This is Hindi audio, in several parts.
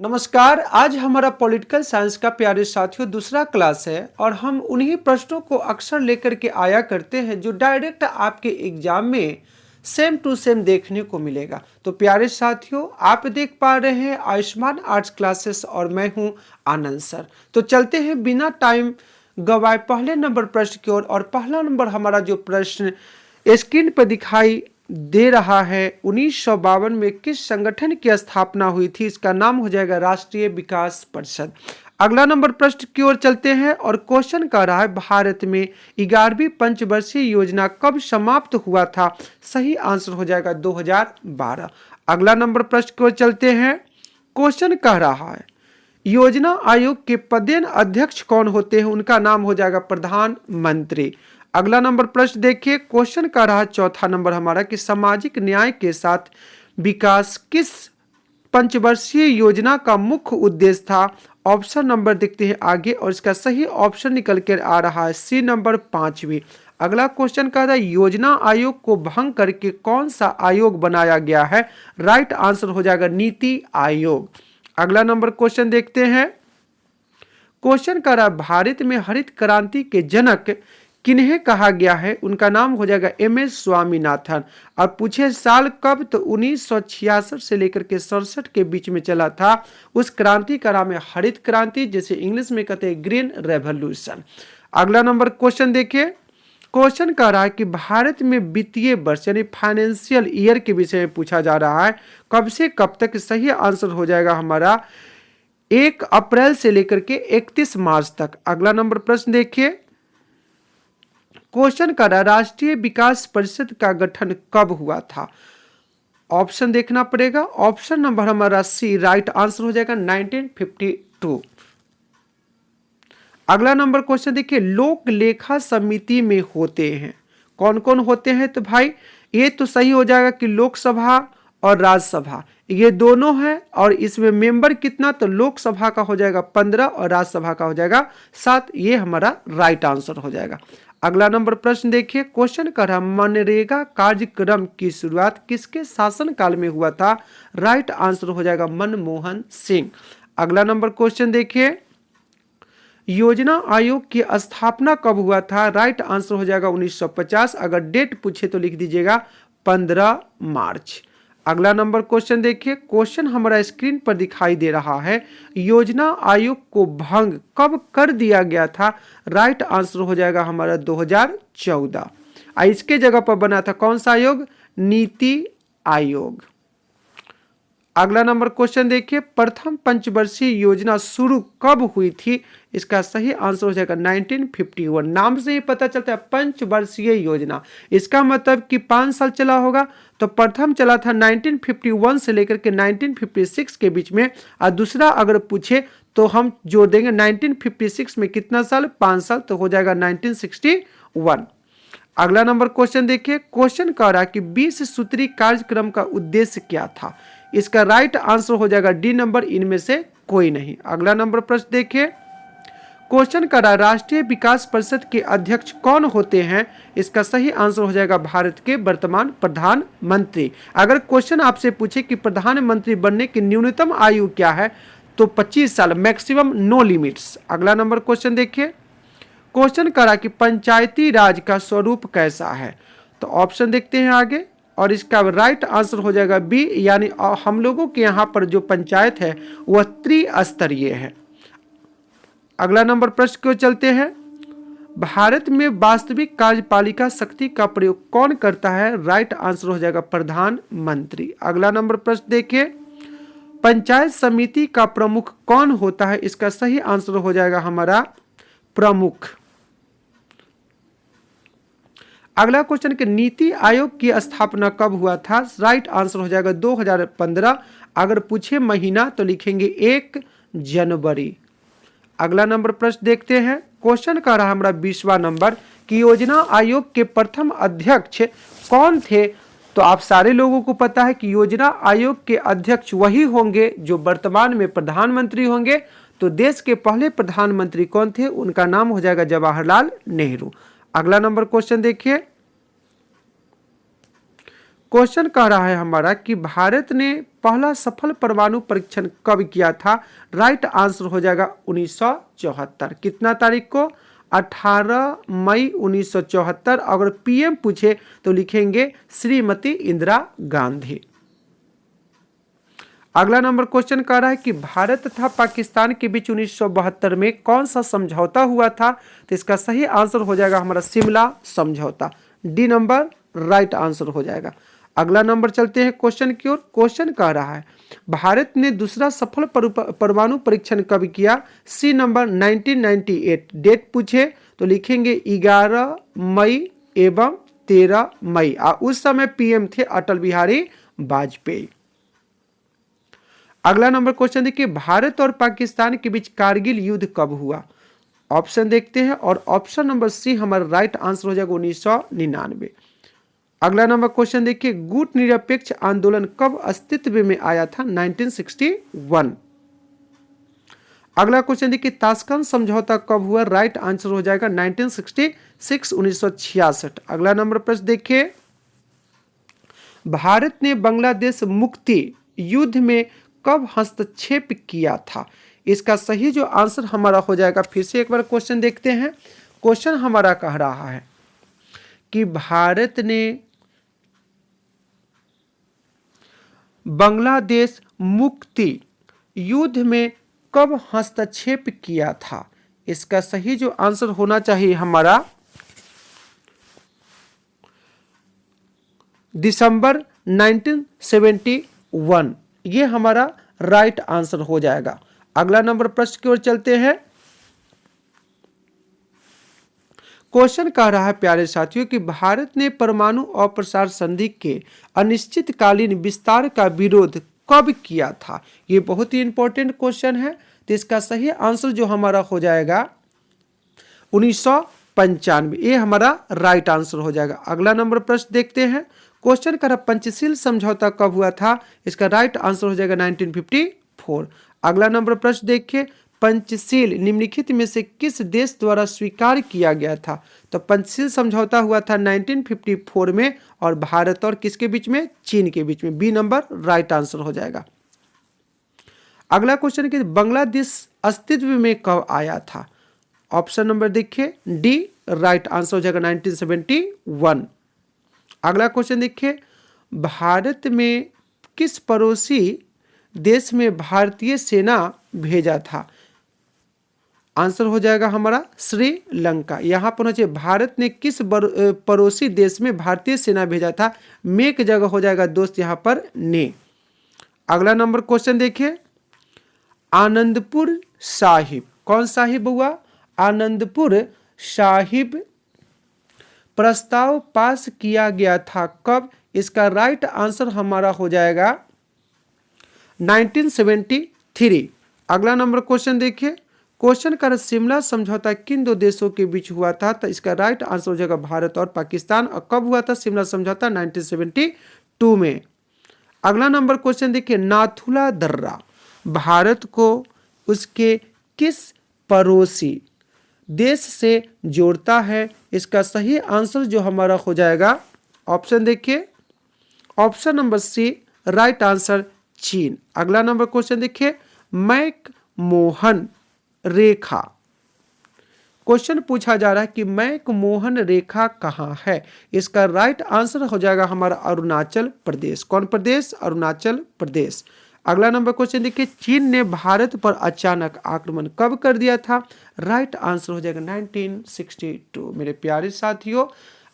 नमस्कार। आज हमारा पॉलिटिकल साइंस का प्यारे साथियों दूसरा क्लास है और हम उन्हीं प्रश्नों को अक्सर लेकर के आया करते हैं जो डायरेक्ट आपके एग्जाम में सेम टू सेम देखने को मिलेगा। तो प्यारे साथियों, आप देख पा रहे हैं आयुष्मान आर्ट्स क्लासेस और मैं हूं आनंद सर। तो चलते हैं बिना टाइम गवाए पहले नंबर प्रश्न की ओर। और पहला नंबर हमारा जो प्रश्न स्क्रीन पर दिखाई दे रहा है, 1952 में किस संगठन की स्थापना हुई थी? इसका नाम हो जाएगा राष्ट्रीय विकास परिषद। अगला नंबर प्रश्न की ओर चलते हैं और क्वेश्चन कह रहा है भारत में 11वीं पंचवर्षीय योजना कब समाप्त हुआ था? सही आंसर हो जाएगा 2012। अगला नंबर प्रश्न की ओर चलते हैं। क्वेश्चन कह रहा है योजना आयोग के पदेन अध्यक्ष कौन होते हैं? उनका नाम हो जाएगा प्रधानमंत्री। अगला नंबर प्रश्न देखिए, क्वेश्चन का रहा चौथा नंबर हमारा कि सामाजिक न्याय के साथ विकास किस पंचवर्षीय योजना का मुख्य उद्देश्य था? ऑप्शन नंबर देखते हैं आगे और इसका सही ऑप्शन निकल कर आ रहा है सी नंबर 5वीं। अगला क्वेश्चन कह रहा है योजना आयोग को भंग करके कौन सा आयोग बनाया गया है? राइट आंसर हो जाएगा नीति आयोग। अगला नंबर क्वेश्चन देखते हैं। क्वेश्चन कह रहा है भारत में हरित क्रांति के जनक किन्हें कहा गया है? उनका नाम हो जाएगा एम.एस. स्वामीनाथन। और पूछे साल कब, तो 1966 से लेकर के 67 के बीच में चला था। उस क्रांति का नाम है हरित क्रांति, जिसे इंग्लिश में कहते हैं ग्रीन रेवोल्यूशन। अगला नंबर क्वेश्चन देखिए। क्वेश्चन कह रहा है कि भारत में वित्तीय वर्ष यानी फाइनेंशियल ईयर के विषय में पूछा जा रहा है, कब से कब तक? सही आंसर हो जाएगा हमारा 1 अप्रैल से लेकर के 31 मार्च तक। अगला नंबर प्रश्न देखिए। क्वेश्चन का राष्ट्रीय विकास परिषद का गठन कब हुआ था? ऑप्शन देखना पड़ेगा। ऑप्शन नंबर हमारा सी राइट आंसर हो जाएगा 1952। अगला नंबर क्वेश्चन देखिए, लोक लेखा समिति में होते हैं कौन कौन होते हैं? तो भाई ये तो सही हो जाएगा कि लोकसभा और राज्यसभा ये दोनों हैं। और इसमें मेंबर कितना? तो लोकसभा का हो जाएगा 15 और राज्यसभा का हो जाएगा 7। ये हमारा राइट आंसर हो जाएगा। अगला नंबर प्रश्न देखिए। क्वेश्चन कर रहा मनरेगा कार्यक्रम की शुरुआत किसके शासनकाल में हुआ था? राइट आंसर हो जाएगा मनमोहन सिंह। अगला नंबर क्वेश्चन देखिए, योजना आयोग की स्थापना कब हुआ था? राइट आंसर हो जाएगा 1950। अगर डेट पूछे तो लिख दीजिएगा 15 मार्च। अगला नंबर क्वेश्चन देखिए। क्वेश्चन हमारा स्क्रीन पर दिखाई दे रहा है, योजना आयोग को भंग कब कर दिया गया था? राइट आंसर हो जाएगा हमारा 2014। इसके जगह पर बना था कौन सा आयोग? नीति आयोग। अगला नंबर क्वेश्चन देखिए, प्रथम पंचवर्षीय योजना शुरू कब हुई थी? इसका सही आंसर हो जाएगा 1951। नाम से ही पता चलता है पंचवर्षीय योजना, इसका मतलब कि 5 साल चला होगा। तो प्रथम चला था 1951 से लेकर के 1956 के बीच में। और दूसरा अगर पूछे तो हम जोड़ देंगे 1956 में कितना साल? 5 साल, तो हो जाएगा 1961। अगला नंबर क्वेश्चन देखिए। क्वेश्चन कह रहा है कि 20 सूत्री कार्यक्रम का उद्देश्य क्या था? इसका राइट आंसर हो जाएगा डी नंबर, इनमें से कोई नहीं। अगला नंबर प्रश्न देखिए। क्वेश्चन कर रहा है राष्ट्रीय विकास परिषद के अध्यक्ष कौन होते हैं? इसका सही आंसर हो जाएगा भारत के वर्तमान प्रधानमंत्री। अगर क्वेश्चन आपसे पूछे कि प्रधानमंत्री बनने की न्यूनतम आयु क्या है, तो 25 साल, मैक्सिमम नो लिमिट्स। अगला नंबर क्वेश्चन देखिए। क्वेश्चन करा कि पंचायती राज का स्वरूप कैसा है? तो ऑप्शन देखते हैं आगे और इसका राइट आंसर हो जाएगा बी, यानी हम लोगों के यहाँ पर जो पंचायत है वह त्रिस्तरीय है। अगला नंबर प्रश्न को चलते हैं। भारत में वास्तविक कार्यपालिका शक्ति का प्रयोग कौन करता है? राइट आंसर हो जाएगा प्रधानमंत्री। अगला नंबर प्रश्न देखिए, पंचायत समिति का प्रमुख कौन होता है? इसका सही आंसर हो जाएगा हमारा प्रमुख। अगला क्वेश्चन के नीति आयोग की स्थापना कब हुआ था? राइट आंसर हो जाएगा 2015। अगर पूछे महीना तो लिखेंगे 1 जनवरी। अगला नंबर प्रश्न देखते हैं। क्वेश्चन का रहा हमारा 20वां नंबर कि योजना आयोग के प्रथम अध्यक्ष कौन थे? तो आप सारे लोगों को पता है कि योजना आयोग के अध्यक्ष वही होंगे जो वर्तमान में प्रधानमंत्री होंगे। तो देश के पहले प्रधानमंत्री कौन थे? उनका नाम हो जाएगा जवाहरलाल नेहरू। अगला नंबर क्वेश्चन देखिए। क्वेश्चन कह रहा है हमारा कि भारत ने पहला सफल परमाणु परीक्षण कब किया था? राइट आंसर हो जाएगा 1974। कितना तारीख को? 18 मई 1974। अगर पीएम पूछे तो लिखेंगे श्रीमती इंदिरा गांधी। अगला नंबर क्वेश्चन कह रहा है कि भारत तथा पाकिस्तान के बीच 1972 में कौन सा समझौता हुआ था? तो इसका सही आंसर हो जाएगा हमारा शिमला समझौता। डी नंबर राइट आंसर हो जाएगा। अगला नंबर चलते हैं क्वेश्चन की ओर। क्वेश्चन कह रहा है भारत ने दूसरा सफल परमाणु परीक्षण कब किया? सी नंबर 1998। डेट पूछे तो लिखेंगे 11 मई एवं 13 मई। उस समय पीएम थे अटल बिहारी वाजपेयी। अगला नंबर क्वेश्चन देखिए, भारत और पाकिस्तान के बीच कारगिल युद्ध कब हुआ? ऑप्शन देखते हैं और ऑप्शन नंबर सी हमारा राइट आंसर हो जाएगा 1999। अगला नंबर क्वेश्चन देखिए, गुट निरपेक्ष आंदोलन कब अस्तित्व में आया था? 1961। अगला क्वेश्चन देखिए, ताशकंद समझौता कब हुआ? राइट आंसर हो जाएगा 1966 1966। अगला नंबर प्रश्न देखिए, भारत ने बांग्लादेश मुक्ति युद्ध में कब हस्तक्षेप किया था? इसका सही जो आंसर हमारा हो जाएगा, फिर से एक बार क्वेश्चन देखते हैं। क्वेश्चन हमारा कह रहा है कि भारत ने बांग्लादेश मुक्ति युद्ध में कब हस्तक्षेप किया था? इसका सही जो आंसर होना चाहिए हमारा दिसंबर 1971। ये हमारा राइट आंसर हो जाएगा। अगला नंबर प्रश्न की ओर चलते हैं। क्वेश्चन कह रहा है प्यारे साथियों कि भारत ने परमाणु अप्रसार संधि के अनिश्चितकालीन विस्तार का विरोध कब किया था? ये बहुत ही इंपॉर्टेंट क्वेश्चन है। तो इसका सही आंसर जो हमारा हो जाएगा 1995। ये हमारा राइट आंसर हो जाएगा। अगला नंबर प्रश्न देखते हैं। क्वेश्चन कर पंचशील समझौता कब हुआ था? इसका राइट आंसर हो जाएगा 1954। अगला नंबर प्रश्न देखिए, पंचशील निम्नलिखित में से किस देश द्वारा स्वीकार किया गया था? तो पंचशील समझौता हुआ था 1954 में और भारत और किसके बीच में? चीन के बीच में। बी नंबर राइट आंसर हो जाएगा। अगला क्वेश्चन कि बांग्लादेश अस्तित्व में कब आया था? ऑप्शन नंबर देखिए डी राइट आंसर हो जाएगा 1971। अगला क्वेश्चन देखिए, भारत में किस पड़ोसी देश में भारतीय सेना भेजा था? आंसर हो जाएगा हमारा श्रीलंका। यहां पर होना भारत ने किस पड़ोसी देश में भारतीय सेना भेजा था? में की जगह हो जाएगा दोस्त यहां पर ने। अगला नंबर क्वेश्चन देखिए, आनंदपुर साहिब, कौन साहिब हुआ? आनंदपुर साहिब प्रस्ताव पास किया गया था कब? इसका राइट आंसर हमारा हो जाएगा 1973। अगला नंबर क्वेश्चन देखिए, क्वेश्चन का शिमला समझौता किन दो देशों के बीच हुआ था? तो इसका राइट आंसर हो जाएगा भारत और पाकिस्तान। और कब हुआ था शिमला समझौता? 1972 में। अगला नंबर क्वेश्चन देखिए, नाथुला दर्रा भारत को उसके किस पड़ोसी देश से जोड़ता है? इसका सही आंसर जो हमारा हो जाएगा, ऑप्शन देखिए, option number C right answer चीन। अगला नंबर क्वेश्चन देखिए, मैक-मोहन रेखा, क्वेश्चन पूछा जा रहा है कि मैक-मोहन रेखा कहाँ है? इसका राइट आंसर हो जाएगा हमारा अरुणाचल प्रदेश। कौन प्रदेश? अरुणाचल प्रदेश। अगला नंबर क्वेश्चन देखिए, चीन ने भारत पर अचानक आक्रमण कब कर दिया था? राइट आंसर हो जाएगा 1962। मेरे प्यारे साथियों,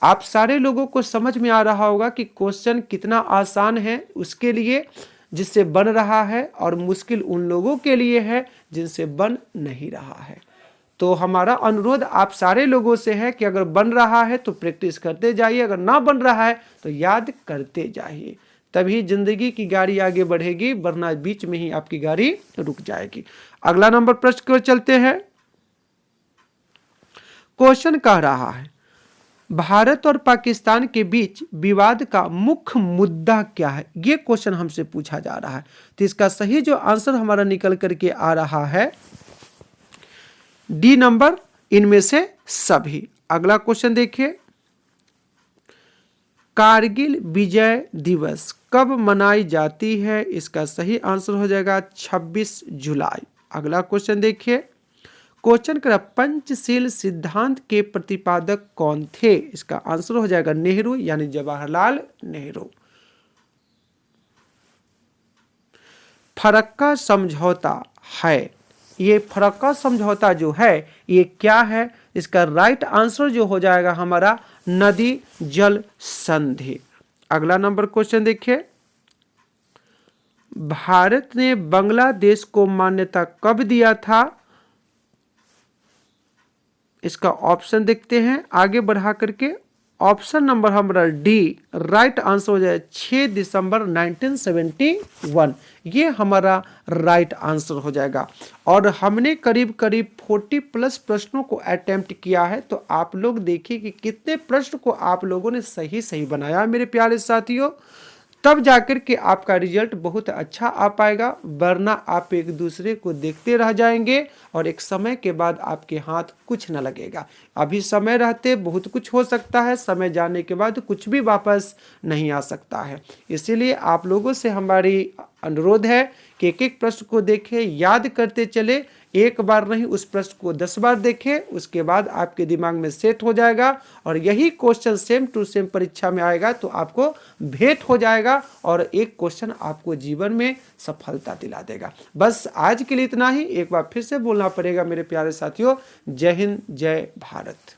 आप सारे लोगों को समझ में आ रहा होगा कि क्वेश्चन कितना आसान है उसके लिए जिससे बन रहा है, और मुश्किल उन लोगों के लिए है जिनसे बन नहीं रहा है। तो हमारा अनुरोध आप सारे लोगों से है कि अगर बन रहा है तो प्रैक्टिस करते जाइए, अगर ना बन रहा है तो याद करते जाइए, तभी जिंदगी की गाड़ी आगे बढ़ेगी, वरना बीच में ही आपकी गाड़ी रुक जाएगी। अगला नंबर प्रश्न की ओर चलते हैं। क्वेश्चन कह रहा है, भारत और पाकिस्तान के बीच विवाद का मुख्य मुद्दा क्या है? ये क्वेश्चन हमसे पूछा जा रहा है। तो इसका सही जो आंसर हमारा निकल करके आ रहा है डी नंबर, इनमें से सभी। अगला क्वेश्चन देखिए, कारगिल विजय दिवस कब मनाई जाती है? इसका सही आंसर हो जाएगा 26 जुलाई। अगला क्वेश्चन देखिए, क्वेश्चन का पंचशील सिद्धांत के प्रतिपादक कौन थे? इसका आंसर हो जाएगा नेहरू, यानी जवाहरलाल नेहरू। फरक्का समझौता है, ये फरक्का समझौता जो है ये क्या है? इसका राइट आंसर जो हो जाएगा हमारा नदी जल संधि। अगला नंबर क्वेश्चन देखिए, भारत ने बांग्लादेश को मान्यता कब दिया था? इसका ऑप्शन देखते हैं आगे बढ़ा करके। ऑप्शन नंबर हमारा डी राइट आंसर हो जाए 6 दिसंबर 1971, ये हमारा राइट आंसर हो जाएगा। और हमने करीब करीब 40+ प्रश्नों को अटेम्प्ट किया है, तो आप लोग देखिए कि कितने प्रश्न को आप लोगों ने सही सही बनाया मेरे प्यारे साथियों, तब जाकर के आपका रिजल्ट बहुत अच्छा आ पाएगा, वरना आप एक दूसरे को देखते रह जाएंगे और एक समय के बाद आपके हाथ कुछ न लगेगा। अभी समय रहते बहुत कुछ हो सकता है, समय जाने के बाद कुछ भी वापस नहीं आ सकता है। इसीलिए आप लोगों से हमारी अनुरोध है कि एक एक प्रश्न को देखें, याद करते चले, एक बार नहीं उस प्रश्न को 10 बार देखें, उसके बाद आपके दिमाग में सेट हो जाएगा और यही क्वेश्चन सेम टू सेम परीक्षा में आएगा तो आपको भेंट हो जाएगा और एक क्वेश्चन आपको जीवन में सफलता दिला देगा। बस आज के लिए इतना ही। एक बार फिर से बोलना पड़ेगा मेरे प्यारे साथियों, जय हिंद, जय भारत।